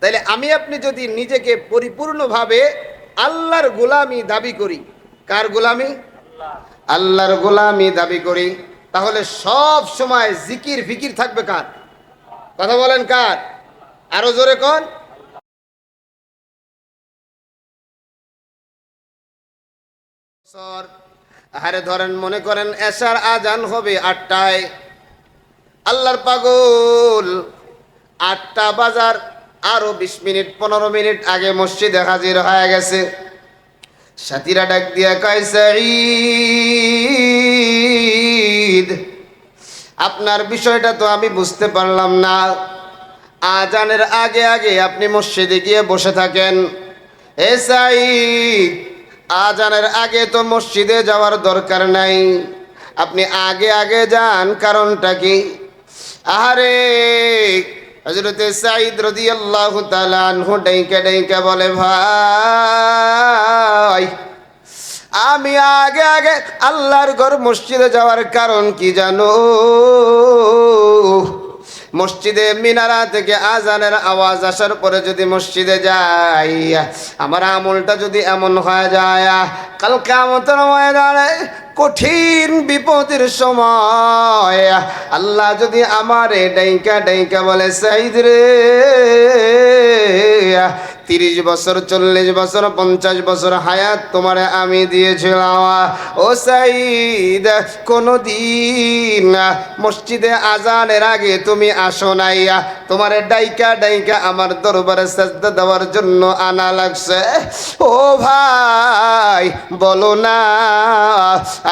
তাইলে আমি আপনি যদি নিজেকে পরিপূর্ণভাবে আল্লাহর গোলামি দাবি করি, কার গোলামি? আল্লাহর গোলামি দাবি করি, তাহলে সব সময় জিকির ফিকির থাকবে কার? কথা বলেন কার? আরো জোরে কোন? আরে ধরেন মনে করেন এশার আজান হবে 8টায়, আল্লাহর পাগল 8টা বাজার আরো 20 মিনিট 15 মিনিট আগে মসজিদে হাজির হয়ে গেছে। সাথীরা ডাক দিয়া কয়, সাঈদ আপনার বিষয়টা তো আমি বুঝতে পারলাম না, আজানের আগে আগে আপনি মসজিদে গিয়ে বসে থাকেন। এ সাঈদ, আজানের আগে তো মসজিদে যাওয়ার দরকার নাই, আপনি আগে আগে যান, কারণটা কি? আরে হযরতে সাঈদ রাদিয়াল্লাহু তাআলা আনহু ডাইকা ডাইকা বলে, ভাই আমি আগে আগে আল্লাহর ঘর মসজিদে যাওয়ার কারণ কি জানো? মসজিদে মিনারা থেকে আজানের আওয়াজ আসার পরে যদি মসজিদে যাই, আমার আমলটা যদি এমন হয়ে যায়, কাল কিয়ামতের ময়দানে কঠিন বিপদের সময় আল্লাহ যদি আমারে ডাইকা ডাইকা বলে, সাঈদ রে 30 বছর 40 বছর 50 বছর হায়াত তোমারে আমি দিয়েছিলাম, ও সাঈদ কোনদিন মসজিদে আজানের আগে তুমি আসো নাই, তোমারে ডাইকা ডাইকা আমার দরবারে সাজদা দেওয়ার জন্য আনা লাগছে। ও ভাই বলো না,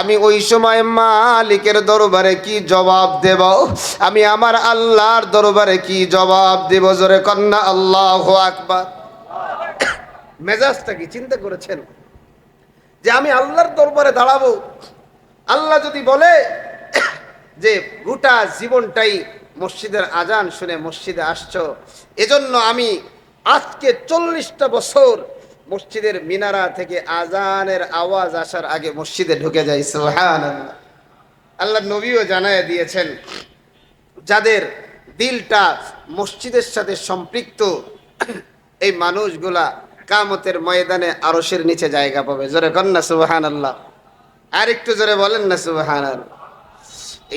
আমি ওই সময় মালিকের দরবারে কি জবাব দেব? আমি আমার আল্লাহর দরবারে কি জবাব দেব? জোরে কন্যা আল্লাহু আকবার। মেজাজটা কি চিন্তা করেছেন যে আমি আল্লাহর দরবারে দাঁড়াবো, আল্লাহ যদি বলে যে গোটা জীবনটাই মসজিদের আজান শুনে মসজিদে আসছো, এজন্য আমি আজকে 40টা বছর মসজিদের মিনারা থেকে আজানের আওয়াজ আসার আগে মসজিদে ঢুকে যাই। সুবহানাল্লাহ। আল্লাহ নবীও জানায় দিয়েছেন, যাদের দিলটা মসজিদের সাথে সম্পৃক্ত এই মানুষগুলা কিয়ামতের ময়দানে আরশের নিচে জায়গা পাবে। জোরে কর না সুবহানাল্লাহ, আর একটু জোরে বলেন না সুবহানাল্লাহ।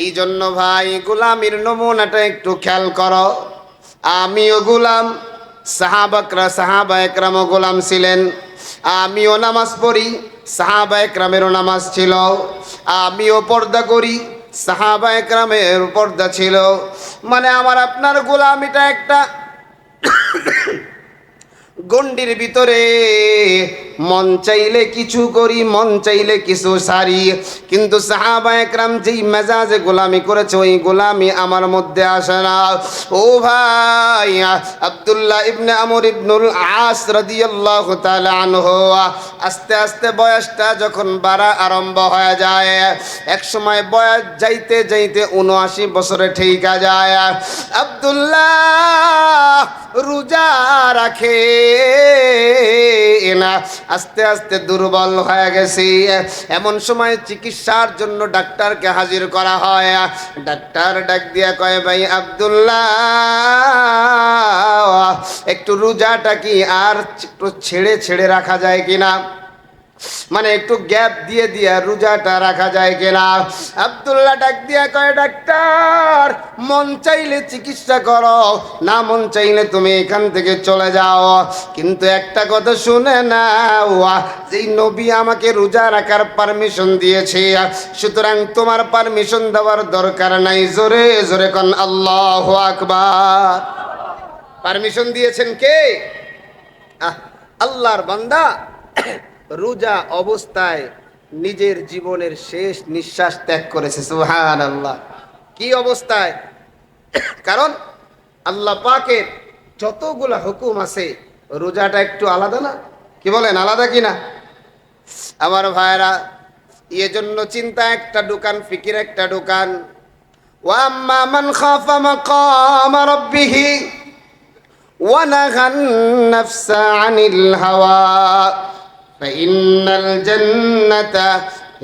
এই জন্য ভাই গোলামির নমুনাটা একটু খেয়াল করো। আমিও গোলাম, সাহাবা একরামও গোলাম ছিলেন, আমিও নামাজ পড়ি, সাহাবা একরামেরও নামাজ ছিল, আমিও পর্দা করি, সাহাবা একরামের পর্দা ছিল। মানে আমার আপনার গোলামিটা একটা গণ্ডির ভিতরে, মন চাইলে কিছু করি, মন চাইলে কিছু সারি। কিন্তু সাহাবা একরাম যেই মেজাজে গোলামি করেছে, ওই গোলামি আমার মধ্যে আসে না। ও ভাই, আব্দুল্লাহ ইবনে আমর ইবনুল আস রাদিয়াল্লাহু তাআলা আনহু আস্তে আস্তে বয়সটা যখন বাড়া আরম্ভ হয়ে যায়, এক সময় বয়স যাইতে যাইতে 79 বছরে ঠিকা যায়। আব্দুল্লাহ রোজা রাখে না, আস্তে আস্তে দুর্বল হয়ে গেছি। এমন সময় চিকিৎসার জন্য ডাক্তারকে হাজির করা হয়। ডাক্তার ডাক দিয়া কয়, ভাই আব্দুল্লাহ একটু রোজাটা কি আর একটু ছেড়ে ছেড়ে রাখা যায় কিনা, মানে একটু গ্যাপ দিয়ে দিয়া রোজাটা রাখা যায় কিনা? আব্দুল্লাহ ডাক দিয়া কয়, ডাক্তার মন চাইলে চিকিৎসা করো, না মন চাইলে তুমি এখান থেকে চলে যাও। কিন্তু একটা কথা শুনে নাও, যেই নবী আমাকে রোজা রাখার পারমিশন দিয়েছে, সুতরাং তোমার পারমিশন দেওয়ার দরকার নাই। জোরে জোরে কোন আল্লাহু আকবার। পারমিশন দিয়েছেন কে? আল্লাহর বান্দা রোজা অবস্থায় নিজের জীবনের শেষ নিঃশ্বাস ত্যাগ করেছে। সুবহানাল্লাহ। কি অবস্থায়? কারণ আল্লাহ পাকের যতগুলা হুকুম আছে, রোজাটা একটু আলাদা না? কি বলেন, আলাদা কিনা আমার ভাইরা? এজন্য চিন্তা একটা দোকান, ফিকির একটা দোকান। ওয়া আম্মা মান খাফা মাকাম রাব্বিহি ওয়া নাহান নাফসা আনিল হাওয়া فإن الجنة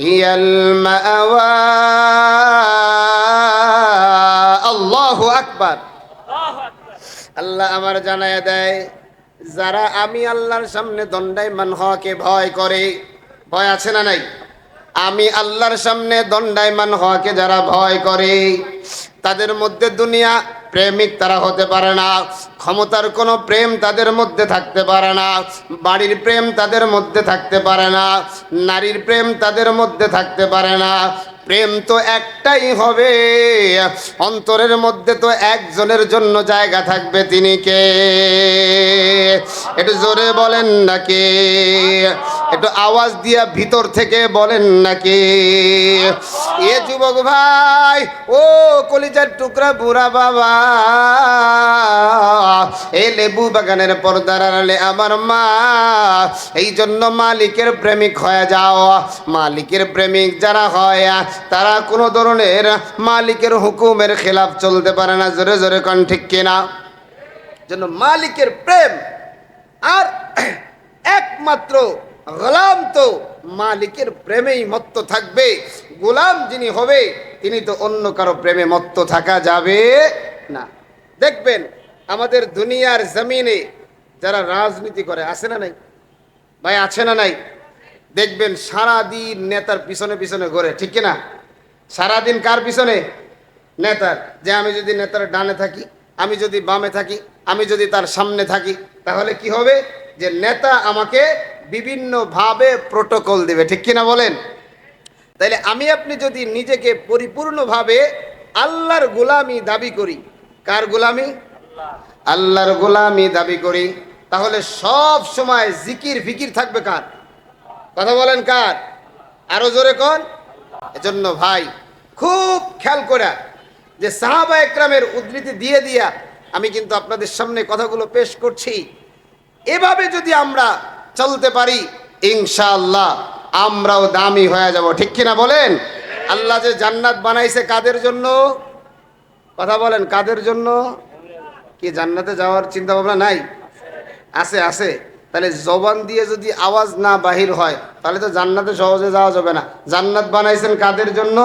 هي المأوى। الله أكبر। আল্লাহ আমার জানায় দেয়, যারা আমি আল্লাহর সামনে দণ্ডায়মান হওয়াকে ভয় করে, ভয় আছে না নাই? আমি আল্লাহর সামনে দণ্ডায়মান হওয়াকে যারা ভয় করে, তাদের মধ্যে দুনিয়া প্রেমিক তারা হতে পারে না, ক্ষমতার কোনো প্রেম তাদের মধ্যে থাকতে পারে না, বাড়ির প্রেম তাদের মধ্যে থাকতে পারে না, নারীর প্রেম তাদের মধ্যে থাকতে পারে না। প্রেম তো একটাই হবে, অন্তরের মধ্যে তো একজনের জন্য জায়গা থাকবে, তিনি কে? একটু জোরে বলেন নাকি? একটু আওয়াজ দিয়া ভিতর থেকে বলেন নাকি? এ যুবক ভাই, ও কলিজার টুকরা বুড়া বাবা, এ লেবু বাগানের পর্দার আড়ালে আমার মা, এই জন্য মালিকের প্রেমিক হয়ে যাও। মালিকের প্রেমিক যারা হয় তারা কোনো ধরনের মালিকের হুকুমের খেলাফ চলতে পারে না। জোরে জোরে কোন ঠিক কিনা? জন্য মালিকের প্রেম। আর একমাত্র গোলাম তো মালিকের প্রেমেই মত্ত থাকবে। গোলাম যিনি হবে তিনি তো অন্য কারো প্রেমে মত্ত থাকা যাবে না। দেখবেন আমাদের দুনিয়ার জমিনে যারা রাজনীতি করে, আছে না নাই ভাই? আছে না নাই? দেখবেন সারাদিন নেতার পিছনে পিছনে ঘোরে, ঠিক কিনা? সারাদিন কার পিছনে? নেতার। যে আমি যদি নেতার ডানে থাকি, আমি যদি বামে থাকি, আমি যদি তার সামনে থাকি, তাহলে কি হবে? যে নেতা আমাকে বিভিন্নভাবে প্রোটোকল দেবে, ঠিক কিনা বলেন? তাইলে আমি আপনি যদি নিজেকে পরিপূর্ণভাবে আল্লাহর গোলামি দাবি করি, কার গোলামি? আল্লাহর গোলামি দাবি করি, তাহলে সব সময় জিকির ফিকির থাকবে কার? কথা বলেন কার? আরো জোরে কোন? এজন্য ভাই খুব খেয়াল করে যে সাহাবা একরামের উদ্ধৃতি দিয়ে দিয়া আমি কিন্তু আপনাদের সামনে কথাগুলো পেশ করছি। এভাবে যদি আমরা চলতে পারি ইনশাআল্লাহ আমরাও দামি হয়ে যাব, ঠিক কিনা বলেন? আল্লাহ যে জান্নাত বানাইছে কাদের জন্য? কথা বলেন কাদের জন্য? কি জান্নাতে যাওয়ার চিন্তা ভাবনা নাই? আছে, আছে। তাহলে জবান দিয়ে যদি আওয়াজ না বাহির হয় তাহলে তো জান্নাতে সহজে যাওয়া যাবে না। জান্নাত বানাইছেন কাদের জন্য?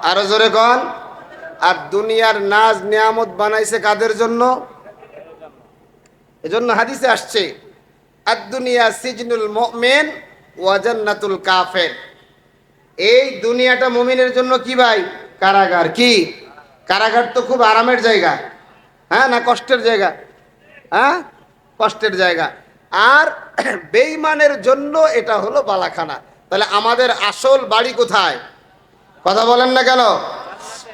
আরো জোরে কোন? আর দুনিয়ার নাজ নিয়ামত বানাইছে কাদের জন্য? এজন্য হাদিসে আসছে আদ-দুনিয়া সিজনুল মুমিন ওয়া জান্নাতুল কাফির। এই দুনিয়াটা মুমিনের জন্য কি ভাই? কারাগার। কি কারাগার? তো খুব আরামের জায়গা, হ্যাঁ না কষ্টের জায়গা? হ্যাঁ, কষ্টের জায়গা। আর বেঈমানের জন্য এটা হলো বালাখানা। তাহলে আমাদের আসল বাড়ি কোথায়? কথা বলেন না কেন?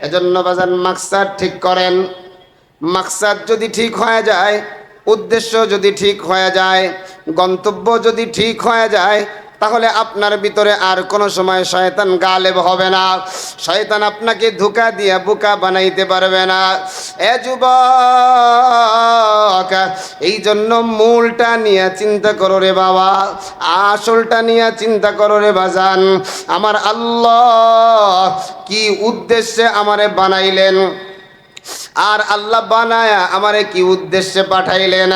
এজন্য বাজান মাকসাদ ঠিক করেন। মাকসাদ যদি ঠিক হয়ে যায়, উদ্দেশ্য যদি ঠিক হয়ে যায়, গন্তব্য যদি ঠিক হয়ে যায়, তাহলে আপনার ভিতরে আর কোনো সময় শয়তান গালেব হবে না। শয়তান আপনাকে ধোঁকা দিয়ে বোকা বানাইতে পারবে না। এ যুবক, এই জন্য মূলটা নিয়ে চিন্তা করো রে বাবা, আসলটা নিয়ে চিন্তা করো রে বাজান। আমার আল্লাহ কি উদ্দেশ্যে আমারে বানাইলেন, আর আল্লাহ বানায়া আমারে কি উদ্দেশ্যে পাঠাইলেন?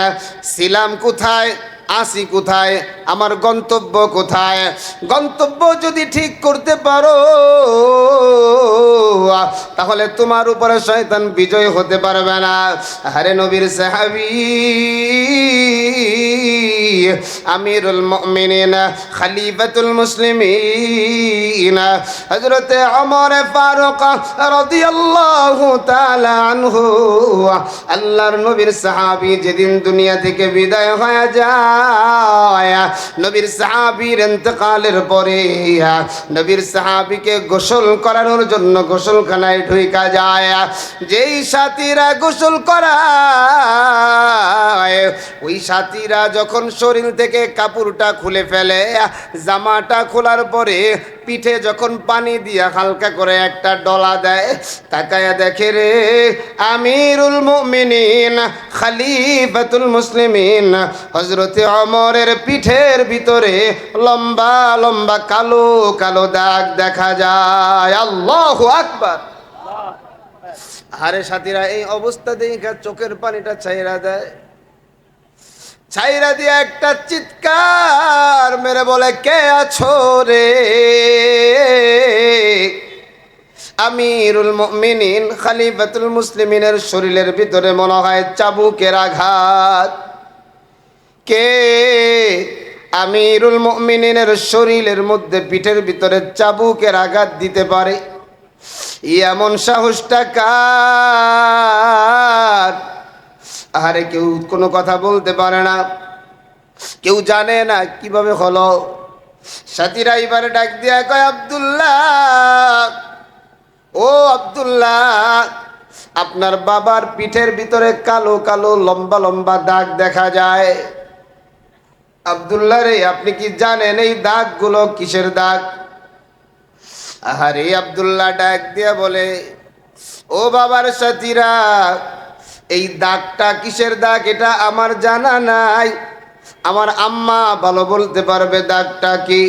ছিলাম কোথায়, আসি কোথায়, আমার গন্তব্য কোথায়? গন্তব্য যদি ঠিক করতে পারো তাহলে তোমার উপরে শয়তান বিজয় হতে পারবে না। আরে নবীর সাহাবী আমিরুল মুমিনিন খলিফাতুল মুসলিমিন হযরত ওমর ফারুক রাদিয়াল্লাহু তাআলা আনহু, আল্লাহর নবীর সাহাবী যেদিন দুনিয়া থেকে বিদায় হয়ে যায়, নবীর সাহাবীর ইন্তেকালের পরে নবীর সাহাবীকে গোসল করানোর জন্য গোসলখানায় ঢুইকা যায়। যেই সাথীরা গোসল করায়, ওই সাথীরা যখন শরীর থেকে কাপড়টা খুলে ফেলে, জামাটা খোলার পরে পিঠে যখন পানি দিয়া হালকা করে একটা ডলা দেয়, তাকায়া দেখে রে আমিরুল মুমিনিন খলিফাতুল মুসলিমিন হযরতে ওমরের পিঠের ভিতরে লম্বা লম্বা কালো কালো দাগ দেখা যায়। আল্লাহু আকবার। আরে সাথীরা এই অবস্থা দেখে চোখের পানিটা ছাইরা দেয়, ছাইরা দিয়ে একটা চিৎকার মেরে বলে, কে আছো রে? আমিরুল মুমিনিন খলিফাতুল মুসলিমিনের শরীরের ভিতরে মনে হয় চাবুকের আঘাত। কে আমিরুল মুমিনিনের শরীরের মধ্যে পিঠের ভিতরে চাবুকের আঘাত দিতে পারে? এমন সাহসটা কার? আরে কেউ কোনো কথা বলতে পারে না, কেউ জানে না কিভাবে হলো। সাথীরা এবারে ডাক দিয়া কয়, আব্দুল্লাহ, ও আব্দুল্লাহ, আপনার বাবার পিঠের ভিতরে কালো কালো লম্বা লম্বা দাগ দেখা যায়। আব্দুল্লাহ রে, আপনি কি জানেন এই দাগগুলো কিসের দাগ? আহারে আব্দুল্লাহ ডাক দিয়া বলে, ও বাবার সাথীরা, এই দাগটা কিসের দাগ এটা আমার জানা নাই, আমার আম্মা ভালো বলতে পারবে দাগটা কি।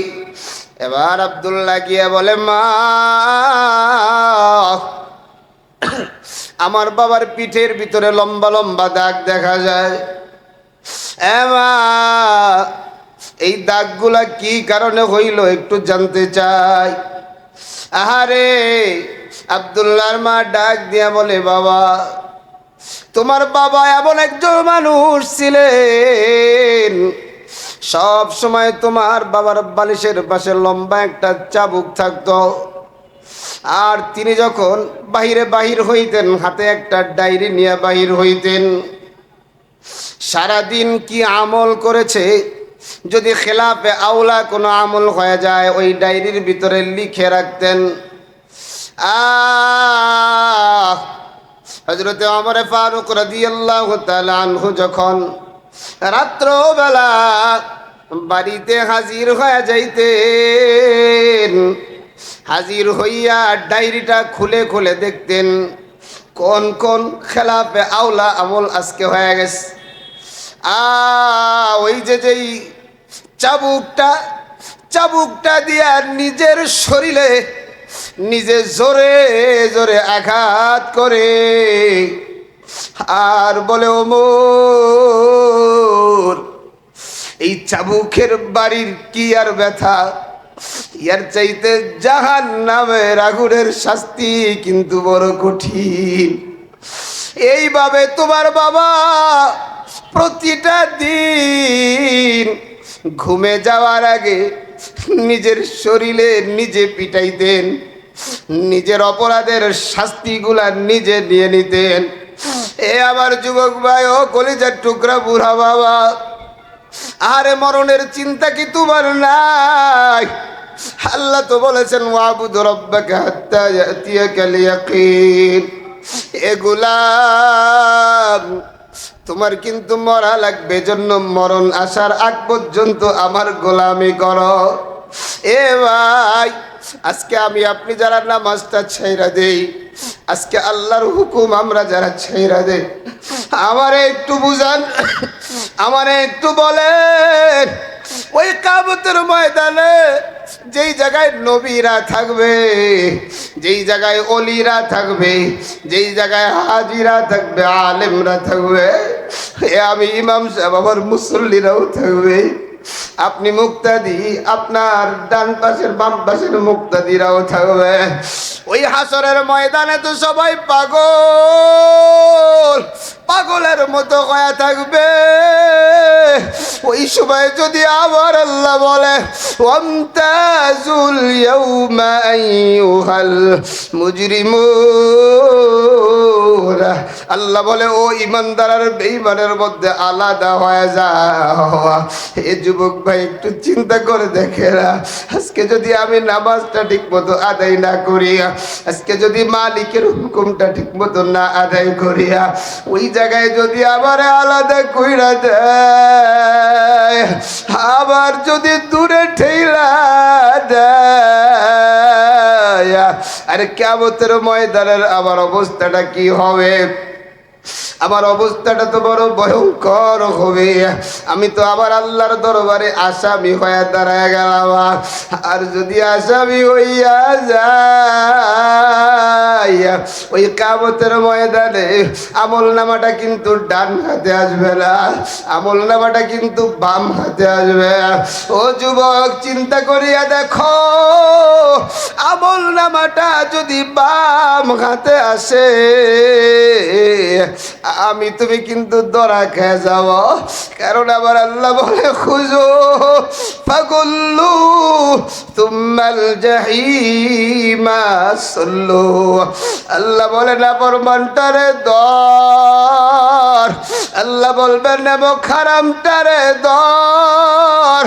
এবার আব্দুল্লাহ গিয়া বলে, মা, আমার বাবার পিঠের ভিতরে লম্বা লম্বা দাগ দেখা যায়। মা, এই দাগগুলা কি কারণে হইল একটু জানতে চাই। আহারে আব্দুল্লাহর মা ডাক দিয়া বলে, বাবা, তোমার বাবা এমন একজন মানুষ ছিলেন, সব সময় তোমার বাবার বালিশের পাশে লম্বা একটা চাবুক থাকতো। আর তিনি যখন বাহির হইতেন, হাতে একটা ডায়েরি নিয়ে বাহির হইতেন। সারাদিন কি আমল করেছে, যদি খেলাফে আউলা কোনো আমল হয়ে যায় ওই ডায়েরির ভিতরে লিখে রাখতেন। হযরতে ওমর ফারুক রাদিয়াল্লাহু তাআলা আনহু যখন রাত্রবেলা বাড়িতে হাজির হয়ে যাইতেন, হাজির হইয়া ডায়েরিটা খুলে খুলে দেখতেন কোন কোন খেলাফে আউলা আমল আজকে হয়ে গেছে। ওই যেই চাবুকটা দিয়া নিজের শরীরে নিজে জোরে জোরে আঘাত করে আর বলে, ওমর, এই চাবুকের বাড়ির কি আর ব্যথা, ইয়ার চাইতে জাহান্নামের আগুনের শাস্তি কিন্তু বড় কঠিন। এইভাবে তোমার বাবা প্রতিটা দিন ঘুমে যাওয়ার আগে নিজের শরীরে নিজে পিটাইতেন, নিজের অপরাধের শাস্তিগুলা নিজে নিয়ে নিতেন। এ আমার যুবক ভাই, ও কলিজার টুকরা বুড়া বাবা, আরে মরণের চিন্তা কি তোমার নাই? আল্লাহ তো বলেছেন, ওয়াবুদ রাব্বাকা হাত্তা ইয়াতিয়াকাল ইয়াকিন। এগুলা তোমার কিন্তু মরা লাগবে, জন্য মরণ আসার আগ পর্যন্ত আমার গোলামি করো। এ ভাই, আজকে আমি আপনি যারা নামাজটা ছাইরা দেই, আজকে আল্লাহর হুকুম আমরা যারা ছাইরা দেই, আমারে একটু বুঝান, আমারে একটু বলেন, ওই কিয়ামতের ময়দানে যেই জায়গায় নবীরা থাকবে, যেই জায়গায় ওলিরা থাকবে, যেই জায়গায় হাজিরা থাকবে, আলেমরা থাকবে, আমি ইমাম সাহেব, আমার মুসল্লিরাও থাকবে, আপনি মুক্তাদি, আপনার ডান পাশের বাম পাশের মুক্তাদিরাও থাকবে। ওই হাসরের ময়দানে তো সবাই পাগলের মতো হয়ে থাকবে। ওই সময় যদি আবার আল্লাহ বলে, ওয়ামতাজুল ইয়াউমা আইয়ুহাল মুজরিমুন, আল্লাহ বলে, ও ইমানদার আর বেঈমানের মধ্যে আলাদা হয়ে যাও। এ যুবক ভাই, একটু চিন্তা করে দেখে না, আজকে যদি আমি নামাজটা ঠিক মতো আদায় না করিয়া, আজকে যদি মালিকের হুকুমটা ঠিক মতো না আদায় করিয়া, ওই জায়গায় যদি আবার আলাদা কইরা দেয়, আবার যদি দূরে ঠেলা দেয়, আরে কিয়ামতের ময়দানের আমার অবস্থাটা কি হবে? আমার অবস্থাটা তো বড় ভয়ঙ্কর হবে। আমি তো আবার আল্লাহর দরবারে আসামি হয়ে দাঁড়ায় গেলাম। আর যদি আসামি হইয়া যায়, ভাই, ওই কিয়ামতের ময়দানে আমল নামাটা কিন্তু ডান হাতে আসবে না, আমল নামাটা কিন্তু বাম হাতে আসবে। ও যুবক, চিন্তা করিয়া দেখো, আমল নামাটা যদি বাম হাতে আসে, আমি তুমি কিন্তু ধরা খেয়ে যাব। কারণ আমার আল্লাহ বলে, খুঁজো ফাগুল্লু তুম্মাল জাহিমা সল্লু। আল্লাহ বলে, না পরমানটারে দর, আল্লাহ বলবেন নেমক হারামটারে দর,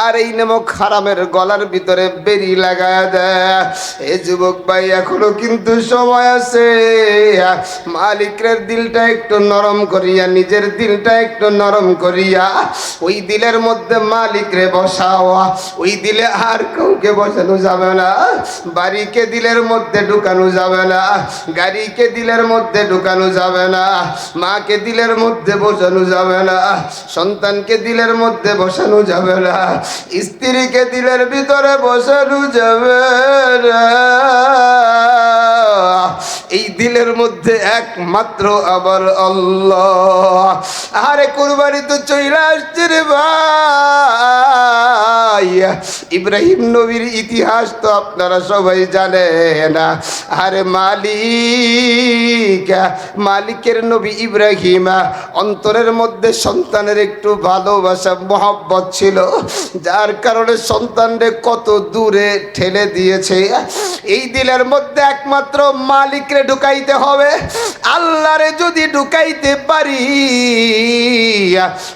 আর এই নেমক হারামের গলার ভিতরে বেরি লাগায় দেয়। এ যুবক ভাই, এখনো কিন্তু সময় আছে। মালিকের দিলটা একটু নরম করিয়া, নিজের দিলটা একটু নরম করিয়া ওই দিলের মধ্যে মালিকরে বসাও। ওই দিলে আর কাউকে বসানো যাবে না, বাড়িকে দিলের মধ্যে ঢুকানো যাবে না, গাড়িকে দিলের মধ্যে ঢুকানো যাবে না, মাকে দিলের মধ্যে বসানো যাবে না, সন্তানকে দিলের মধ্যে বসানো যাবে না, স্ত্রীকে দিলের ভিতরে বসানো যাবে না। এই দিলের মধ্যে একমাত্র আবার আল্লাহ। আরে কুরবানি তো চলে আসছে রে ভাই। ইব্রাহিম নবীর ইতিহাস তো আপনারা সবাই জানেন। আরে মালিকের নবী ইব্রাহিম, অন্তরের মধ্যে সন্তানের একটু ভালোবাসা মহব্বত ছিল, যার কারণে সন্তানরে কত দূরে ঠেলে দিয়েছে। এই দিলের মধ্যে একমাত্র মালিকরে ঢুকাইতে হবে। আল্লাহরে যদি ঢুকাইতে পারি,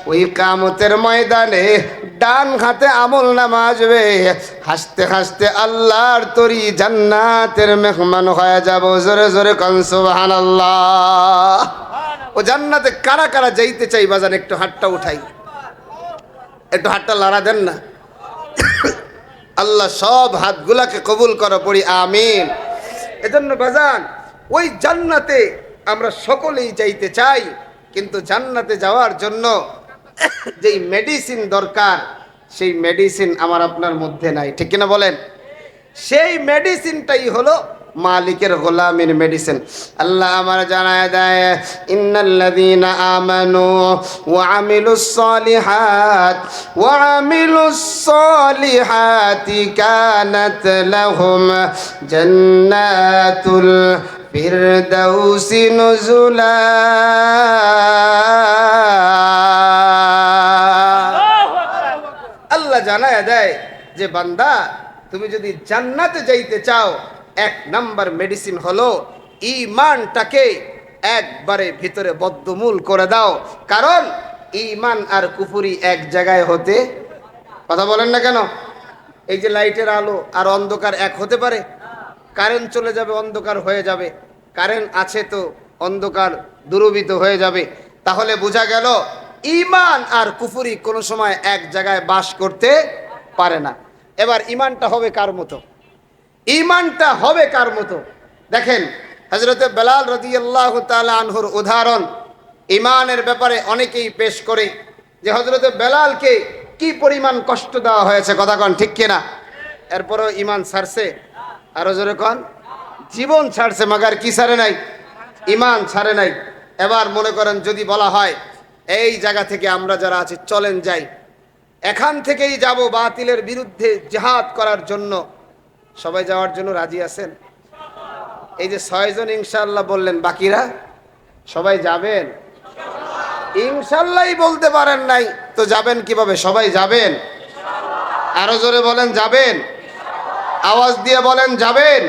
ওই কিয়ামতের ময়দানে ডান হাতে আমল নামা আসবে, হাসতে হাসতে আল্লাহর তরি জান্নাতের মেহমান হয়ে যাব। জোরে জোরে কোন সুবহানাল্লাহ। ও জান্নাতে কারা কারা যাইতে চাই বাজান, একটু হাতটা উঠাই, একটু হাতটা লড়া দেন না। আল্লাহ সব হাতগুলাকে কবুল করো, পড়ি আমিন। এজন্য বাজান, ওই জান্নাতে আমরা সকলেই যাইতে চাই, কিন্তু জান্নাতে যাওয়ার জন্য যেই মেডিসিন দরকার, সেই মেডিসিন আমার আপনার মধ্যে নাই, ঠিক কিনা বলেন? সেই মেডিসিনটাই হলো মালিকের গোলামের মেডিসিন। আল্লাহ আমার জানায় দেয়, ইন্নাল্লাযীনা আমানু ওয়া আমিলুস সালিহাতি কানাত লাহুম জান্নাতুল ফিরদাউসি নুজুলা। আল্লাহ জানায় দেয় যে বান্দা, তুমি যদি জান্নাতে যাইতে চাও, এক নাম্বার মেডিসিন হলো ঈমানটাকে একবারে ভিতরে বদ্ধমূল করে দাও। কারণ ঈমান আর কুফরি এক জায়গায় হতে, কথা বলেন না কেন? এই যে লাইটের আলো আর অন্ধকার এক হতে পারে? কারেন্ট চলে যাবে, অন্ধকার হয়ে যাবে, কারেন্ট আছে তো অন্ধকার দূরীভূত হয়ে যাবে। তাহলে বোঝা গেল ঈমান আর কুফরি কোনো সময় এক জায়গায় বাস করতে পারে না। এবার ঈমানটা হবে কার মতো? ঈমানটা হবে কার মতো? দেখেন, হযরতে বেলাল রাদিয়াল্লাহু তাআলা আনহুর উদাহরণ ঈমানের ব্যাপারে অনেকেই পেশ করে যে হযরতে বেলালকে কি পরিমাণ কষ্ট দেওয়া হয়েছে, কথা কন ঠিক কিনা? এরপরও ঈমান ছাড়ছে? আরো জোরে কন। জীবন ছাড়ছে, মাগার কি ছাড়ে নাই? ঈমান ছাড়ে নাই। এবার মনে করেন যদি বলা হয় এই জায়গা থেকে আমরা যারা আছি চলেন যাই, এখান থেকেই যাব বাতিলের বিরুদ্ধে জিহাদ করার জন্য, সবাই যাওয়ার জন্য রাজি আছেন? এই যে 6 জন ইনশাআল্লাহ বললেন, বাকিরা সবাই যাবেন? ইনশাআল্লাহই বলতে পারেন নাই তো যাবেন কিভাবে? সবাই যাবেন? আরো জোরে বলেন যাবেন, আওয়াজ দিয়ে বলেন যাবেন।